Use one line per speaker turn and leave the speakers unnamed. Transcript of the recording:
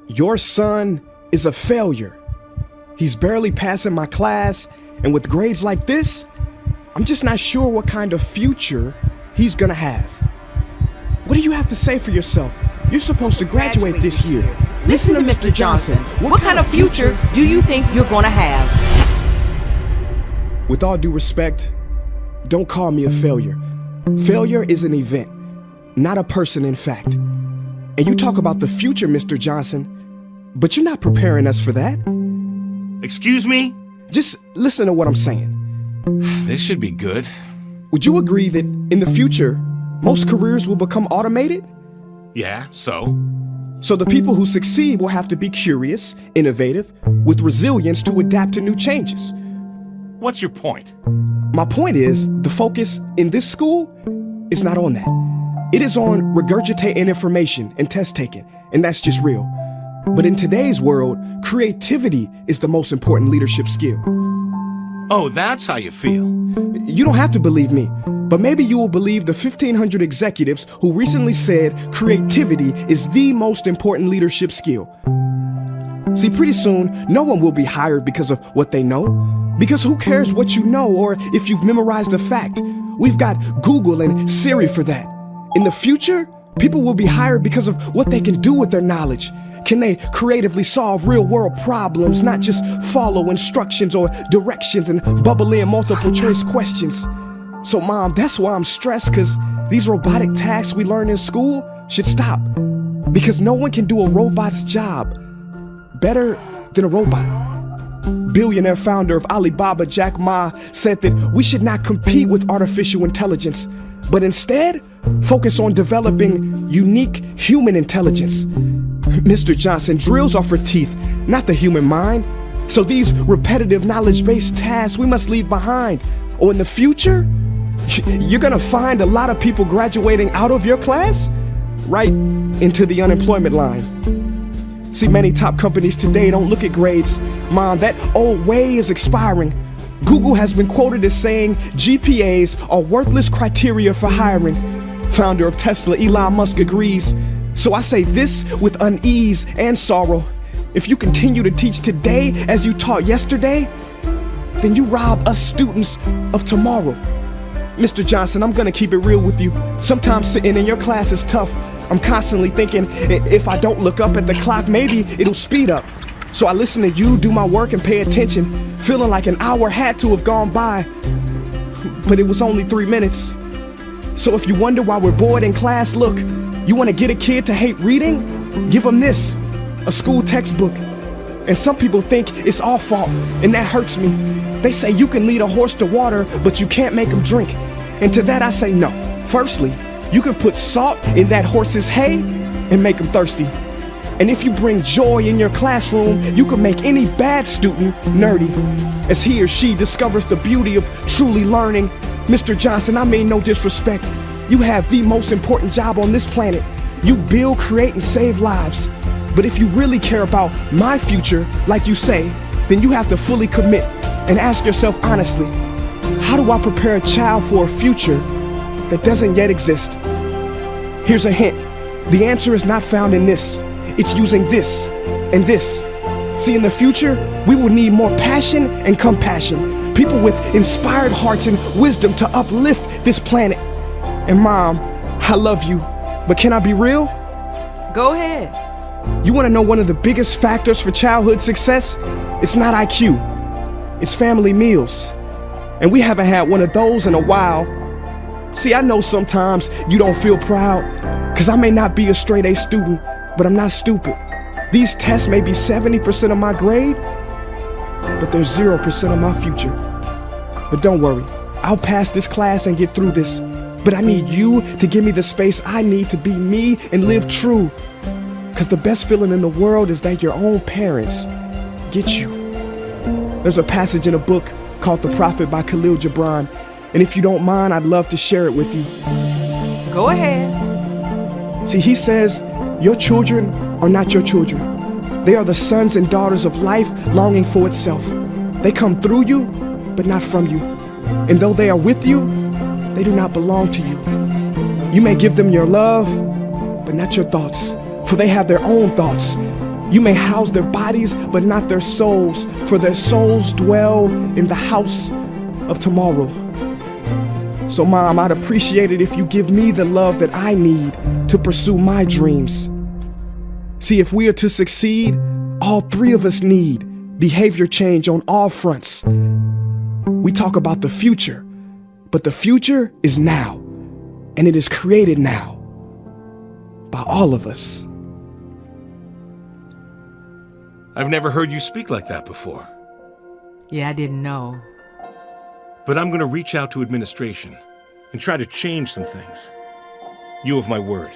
Your son is a failure. He's barely passing my class, and with grades like this, I'm just not sure what kind of future he's gonna have. What do you have to say for yourself? You're supposed to graduate this year.
Listen to Mr. Johnson. What kind of future do you think you're gonna have?
With all due respect, don't call me a failure. Failure is an event, not a person, in fact. And you talk about the future, Mr. Johnson, but you're not preparing us for that.
Excuse me?
Just listen to what I'm saying.
This should be good.
Would you agree that in the future, most careers will become automated?
Yeah, so?
So the people who succeed will have to be curious, innovative, with resilience to adapt to new changes.
What's your point?
My point is, the focus in this school is not on that. It is on regurgitating information and test taking, and that's just real. But in today's world, creativity is the most important leadership skill.
Oh, that's how you feel.
You don't have to believe me, but maybe you will believe the 1,500 executives who recently said creativity is the most important leadership skill. See, pretty soon, no one will be hired because of what they know. Because who cares what you know or if you've memorized a fact? We've got Google and Siri for that. In the future, people will be hired because of what they can do with their knowledge. Can they creatively solve real-world problems, not just follow instructions or directions and bubble in multiple choice questions? So, Mom, that's why I'm stressed, because these robotic tasks we learn in school should stop. Because no one can do a robot's job better than a robot. Billionaire founder of Alibaba, Jack Ma, said that we should not compete with artificial intelligence, but instead focus on developing unique human intelligence. Mr. Johnson, drills are for teeth, not the human mind. So these repetitive knowledge-based tasks we must leave behind. Or in the future, you're gonna find a lot of people graduating out of your class right into the unemployment line. See, many top companies today don't look at grades. Mom, that old way is expiring. Google has been quoted as saying GPAs are worthless criteria for hiring. Founder of Tesla, Elon Musk, agrees. So I say this with unease and sorrow. If you continue to teach today as you taught yesterday, then you rob us students of tomorrow. Mr. Johnson, I'm gonna keep it real with you. Sometimes sitting in your class is tough. I'm constantly thinking, if I don't look up at the clock, maybe it'll speed up. So I listen to you do my work and pay attention, feeling like an hour had to have gone by, but it was only 3 minutes. So if you wonder why we're bored in class, look, you wanna get a kid to hate reading? Give them this, a school textbook. And some people think it's our fault, and that hurts me. They say you can lead a horse to water, but you can't make him drink. And to that I say no. Firstly, you can put salt in that horse's hay and make him thirsty. And if you bring joy in your classroom, you can make any bad student nerdy, as he or she discovers the beauty of truly learning. Mr. Johnson, I mean no disrespect. You have the most important job on this planet. You build, create, and save lives. But if you really care about my future, like you say, then you have to fully commit and ask yourself honestly, how do I prepare a child for a future that doesn't yet exist? Here's a hint. The answer is not found in this. It's using this and this. See, in the future, we will need more passion and compassion. People with inspired hearts and wisdom to uplift this planet. And Mom, I love you, but can I be real?
Go ahead.
You want to know one of the biggest factors for childhood success? It's not IQ, it's family meals. And we haven't had one of those in a while. See, I know sometimes you don't feel proud, because I may not be a straight A student, but I'm not stupid. These tests may be 70% of my grade, but they're 0% of my future. But don't worry, I'll pass this class and get through this. But I need you to give me the space I need to be me and live true. Because the best feeling in the world is that your own parents get you. There's a passage in a book called The Prophet by Khalil Gibran. And if you don't mind, I'd love to share it with you.
Go ahead.
See, he says, your children are not your children. They are the sons and daughters of life longing for itself. They come through you, but not from you. And though they are with you, they do not belong to you. You may give them your love, but not your thoughts, for they have their own thoughts. You may house their bodies, but not their souls, for their souls dwell in the house of tomorrow. So, Mom, I'd appreciate it if you give me the love that I need to pursue my dreams. See, if we are to succeed, all three of us need behavior change on all fronts. We talk about the future, but the future is now, and it is created now by all of us.
I've never heard you speak like that before.
Yeah, I didn't know.
But I'm going to reach out to administration and try to change some things. You have my word.